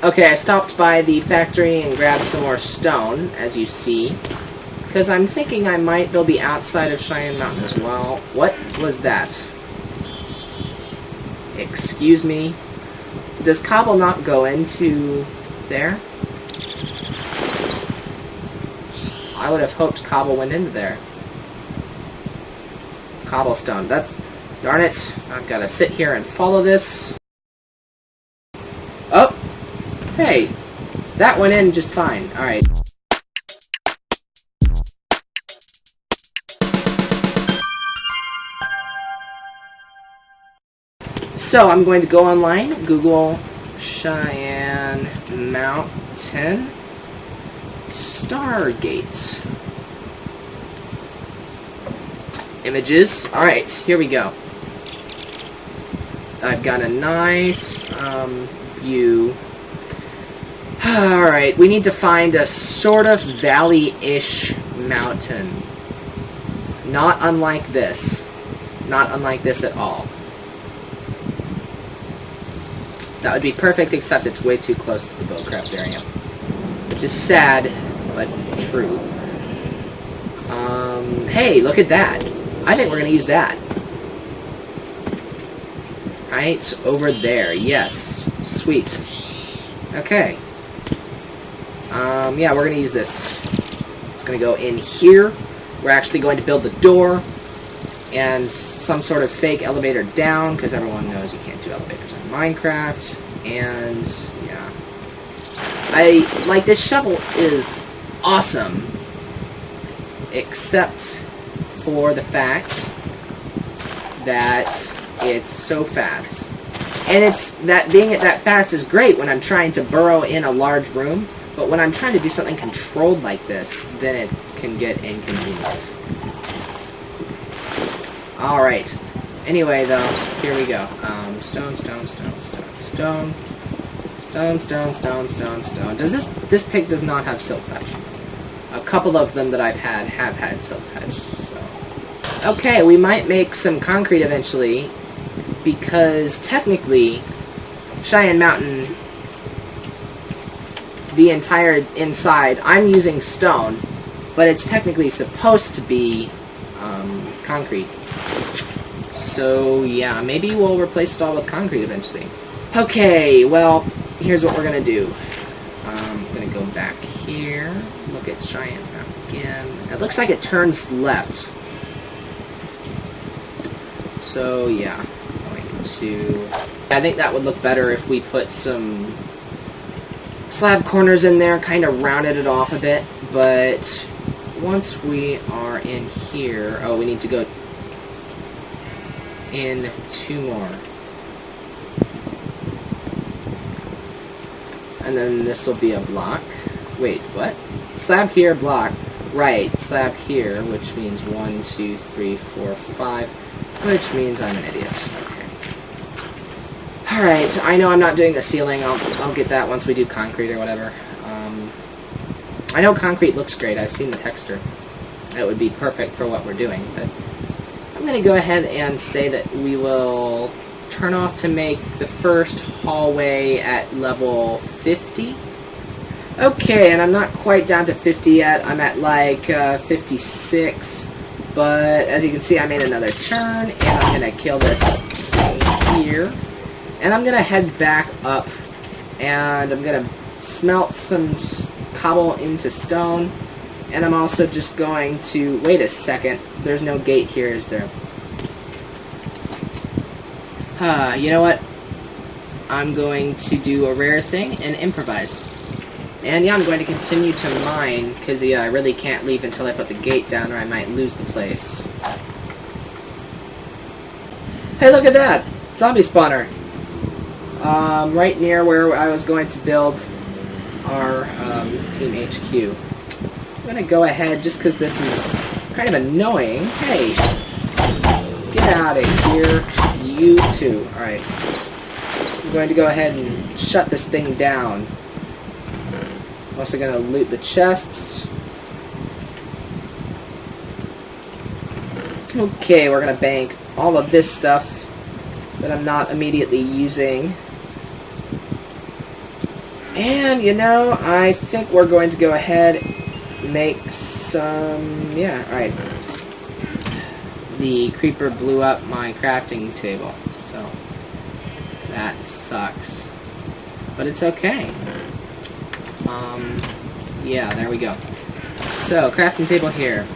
Okay, I stopped by the factory and grabbed some more stone, as you see. Because I'm thinking I might build the outside of Cheyenne Mountain as well. What was that? Excuse me? Does cobble not go into there? I would have hoped cobble went into there. Cobblestone. That's... Darn it. I've got to sit here and follow this. Oh! Hey! That went in just fine. Alright. So, I'm going to go online, Google Cheyenne Mountain Stargate. Images. Alright, here we go. I've got a nice view. Alright, we need to find a sort of valley-ish mountain. Not unlike this. Not unlike this at all. That would be perfect, except it's way too close to the Buildcraft area. Which is sad, but true. Hey, look at that. I think we're going to use that. Right, over there. Yes. Sweet. Okay. Yeah, we're going to use this. It's going to go in here. We're actually going to build the door and some sort of fake elevator down, because everyone knows you can't do elevators in Minecraft. And, yeah. This shovel is awesome. Except for the fact that it's so fast. And it's that being it that fast is great when I'm trying to burrow in a large room, but when I'm trying to do something controlled like this, then it can get inconvenient. Alright. Anyway, though, here we go. Stone, stone, stone, stone, stone. Stone, stone, stone, stone, stone. This pig does not have silk touch. A couple of them that I've had have had silk touch, so. Okay, we might make some concrete eventually, because technically, Cheyenne Mountain, the entire inside, I'm using stone, but it's technically supposed to be concrete. So, yeah, maybe we'll replace it all with concrete eventually. Okay, well, here's what we're going to do. I'm going to go back here, look at Cheyenne Mountain again. It looks like it turns left. So, yeah, going to... I think that would look better if we put some slab corners in there, kind of rounded it off a bit, but once we are in here... Oh, we need to go in 2 more. And then this will be a block. Wait, what? Slab here, block. Right, slab here, which means 1, 2, 3, 4, 5, which means I'm an idiot. Okay. Alright, I know I'm not doing the ceiling. I'll get that once we do concrete or whatever. I know concrete looks great. I've seen the texture. It would be perfect for what we're doing, but I'm going to go ahead and say that we will turn off to make the first hallway at level 50. Okay, and I'm not quite down to 50 yet. I'm at like 56, but as you can see, I made another turn, and I'm going to kill this thing here. And I'm going to head back up, and I'm going to smelt some cobble into stone, and I'm also just going to... Wait a second. There's no gate here, is there? You know what? I'm going to do a rare thing and improvise. And yeah, I'm going to continue to mine, because yeah, I really can't leave until I put the gate down or I might lose the place. Hey, look at that! Zombie spawner! Right near where I was going to build our Team HQ. I'm going to go ahead, just because this is kind of annoying. Hey! Get out of here, you two. Alright. I'm going to go ahead and shut this thing down. I'm also going to loot the chests. Okay, we're going to bank all of this stuff that I'm not immediately using. And, you know, I think we're going to go ahead and make some... Yeah, alright. The creeper blew up my crafting table, so that sucks. But it's okay. Yeah, there we go. So, crafting table here.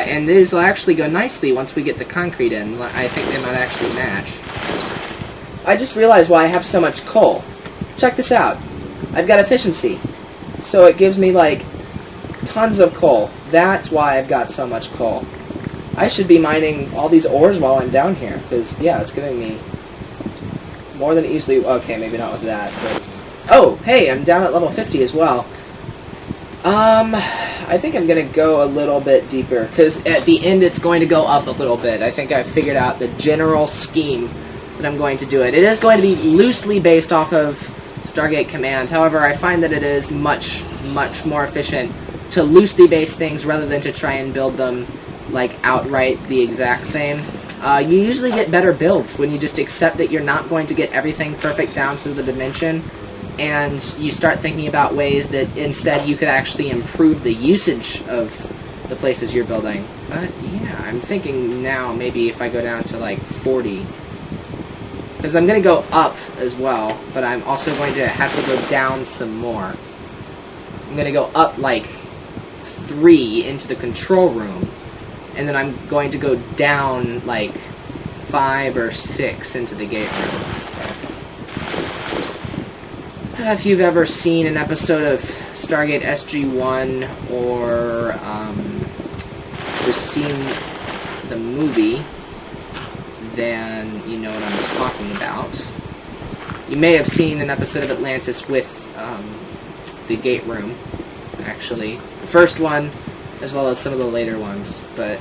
And these will actually go nicely once we get the concrete in. I think they might actually match. I just realized why I have so much coal. Check this out. I've got efficiency. So it gives me, like, tons of coal. That's why I've got so much coal. I should be mining all these ores while I'm down here. Because, yeah, it's giving me more than easily... Okay, maybe not with that, but... Oh, hey, I'm down at level 50 as well. I think I'm going to go a little bit deeper, because at the end it's going to go up a little bit. I think I've figured out the general scheme that I'm going to do it. It is going to be loosely based off of Stargate Command. However, I find that it is much, much more efficient to loosely base things rather than to try and build them, like, outright the exact same. You usually get better builds when you just accept that you're not going to get everything perfect down to the dimension, and you start thinking about ways that instead you could actually improve the usage of the places you're building. But yeah, I'm thinking now maybe if I go down to like 40, because I'm going to go up as well, but I'm also going to have to go down some more. I'm going to go up like 3 into the control room, and then I'm going to go down like 5 or 6 into the gate room. So. If you've ever seen an episode of Stargate SG-1 or just seen the movie, then you know what I'm talking about. You may have seen an episode of Atlantis with the gate room, actually. The first one, as well as some of the later ones. But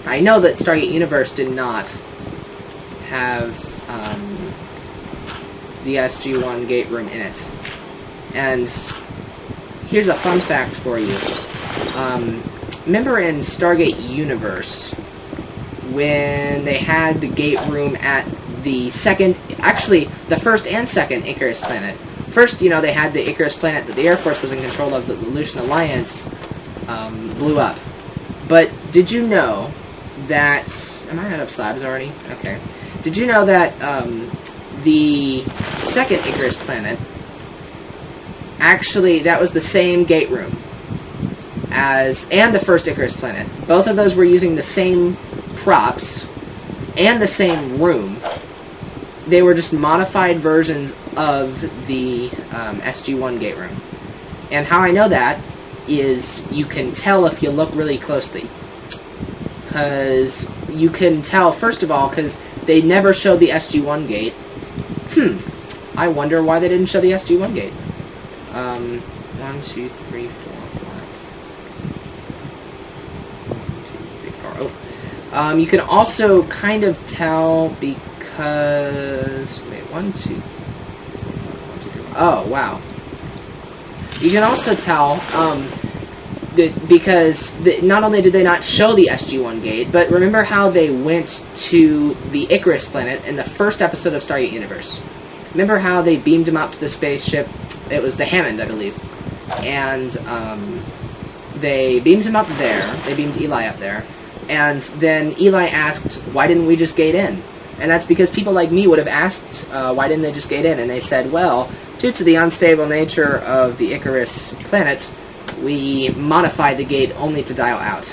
I know that Stargate Universe did not have... the SG-1 gate room in it. And here's a fun fact for you. Remember in Stargate Universe when they had the gate room at the first and second Icarus planet? First, you know, they had the Icarus planet that the Air Force was in control of, that the Aleutian Alliance blew up. But did you know that... Am I out of slabs already? Okay. Did you know that the second Icarus planet, actually, that was the same gate room and the first Icarus planet. Both of those were using the same props and the same room. They were just modified versions of the SG-1 gate room. And how I know that is you can tell if you look really closely. Because you can tell, first of all, because they never showed the SG-1 gate. I wonder why they didn't show the SG-1 gate. 1, 2, 3, 4, 5. 1, 2, 3, 4. Oh. You can also kind of tell because... Wait, 1, 2, 3, 4, 1, 2, 3. Oh, wow. You can also tell because not only did they not show the SG-1 gate, but remember how they went to the Icarus planet in the first episode of Stargate Universe? Remember how they beamed him up to the spaceship? It was the Hammond, I believe. And they beamed him up there. They beamed Eli up there. And then Eli asked, why didn't we just gate in? And that's because people like me would have asked, why didn't they just gate in? And they said, well, due to the unstable nature of the Icarus planet, we modified the gate only to dial out.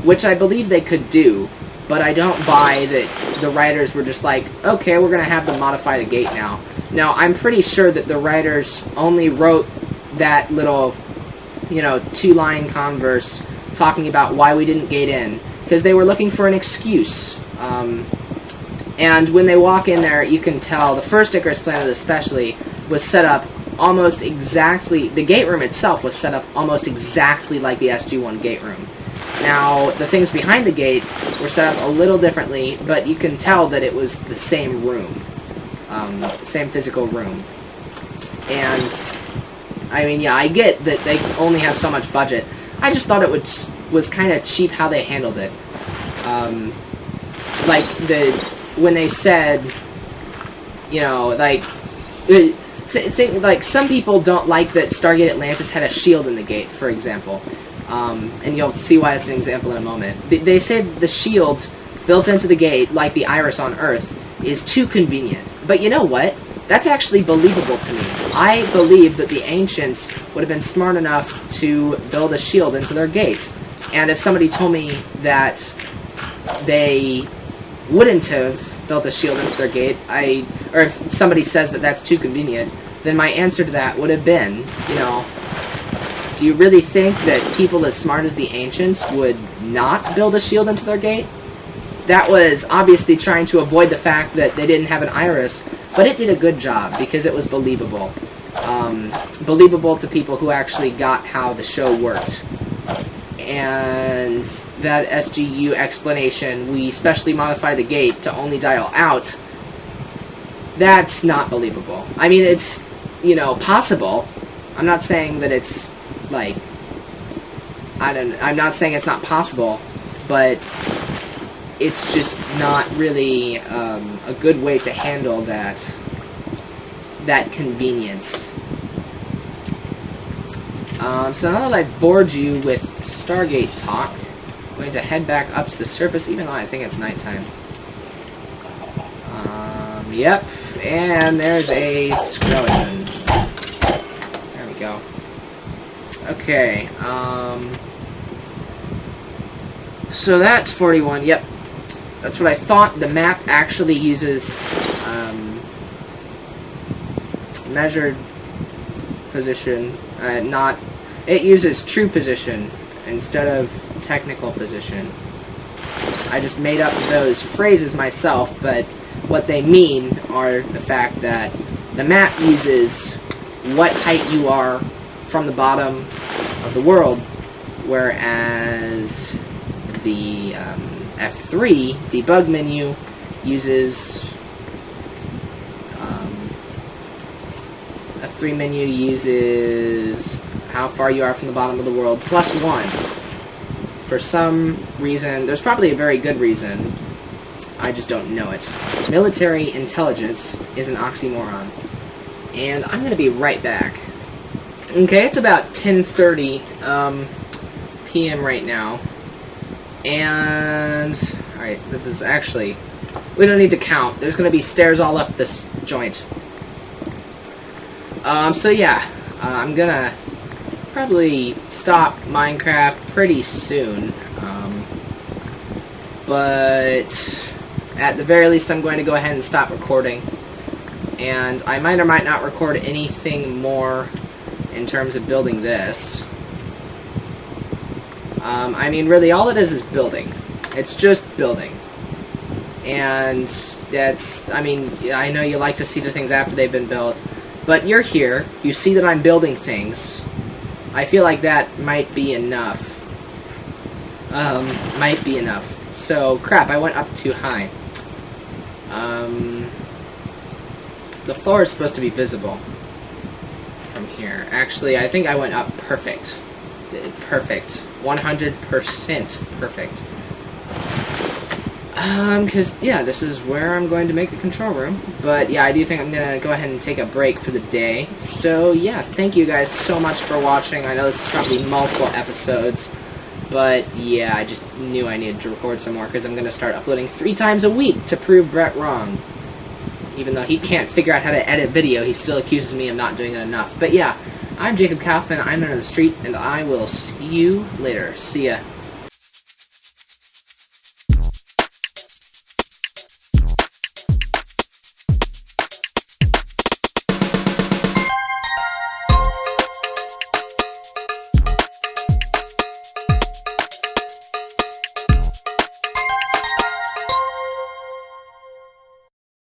Which I believe they could do, but I don't buy that the writers were just like, okay, we're going to have them modify the gate now. Now, I'm pretty sure that the writers only wrote that little, 2-line converse talking about why we didn't gate in, because they were looking for an excuse. And when they walk in there, you can tell, the first Icarus planet especially, was set up almost exactly, the gate room itself was set up almost exactly like the SG-1 gate room. Now, the things behind the gate were set up a little differently, but you can tell that it was the same room. Same physical room. And, I mean, yeah, I get that they only have so much budget. I just thought it was kind of cheap how they handled it. like, when they said, you know, like, like, some people don't like that Stargate Atlantis had a shield in the gate, for example. And you'll see why it's an example in a moment. They said the shield built into the gate, like the iris on Earth, is too convenient. But you know what? That's actually believable to me. I believe that the ancients would have been smart enough to build a shield into their gate. And if somebody told me that they wouldn't have built a shield into their gate, or if somebody says that that's too convenient, then my answer to that would have been, you know, do you really think that people as smart as the ancients would not build a shield into their gate? That was obviously trying to avoid the fact that they didn't have an iris, but it did a good job because it was believable. Believable to people who actually got how the show worked. And that SGU explanation, we specially modify the gate to only dial out, that's not believable. I mean, it's, you know, possible. I'm not saying that it's, like, I'm not saying it's not possible, but it's just not really a good way to handle that convenience. So now that I've bored you with Stargate talk, I'm going to head back up to the surface, even though I think it's nighttime. Yep, and there's a skeleton. There we go. Okay, so that's 41, yep. That's what I thought. The map actually uses measured position, it uses true position instead of technical position. I just made up those phrases myself, but what they mean are the fact that the map uses what height you are from the bottom of the world, whereas the F3 debug menu uses F3 menu uses how far you are from the bottom of the world plus 1. For some reason, there's probably a very good reason, I just don't know it. Military intelligence is an oxymoron. And I'm going to be right back. Okay, it's about 10:30 p.m. right now. And, alright, this is actually, we don't need to count. There's going to be stairs all up this joint. So yeah, I'm going to probably stop Minecraft pretty soon. But at the very least, I'm going to go ahead and stop recording. And I might or might not record anything more in terms of building this. I mean, really, all it is building. It's just building. And that's, I mean, I know you like to see the things after they've been built, but you're here, you see that I'm building things. I feel like that might be enough. Might be enough. So, crap, I went up too high. The floor is supposed to be visible from here. Actually, I think I went up perfect. Perfect. 100% perfect. Because, yeah, this is where I'm going to make the control room. But, yeah, I do think I'm going to go ahead and take a break for the day. So, yeah, thank you guys so much for watching. I know this is probably multiple episodes. But, yeah, I just knew I needed to record some more because I'm going to start uploading 3 times a week to prove Brett wrong. Even though he can't figure out how to edit video, he still accuses me of not doing it enough. But, yeah, I'm Jacob Kaufman, I'm under the street, and I will see you later. See ya.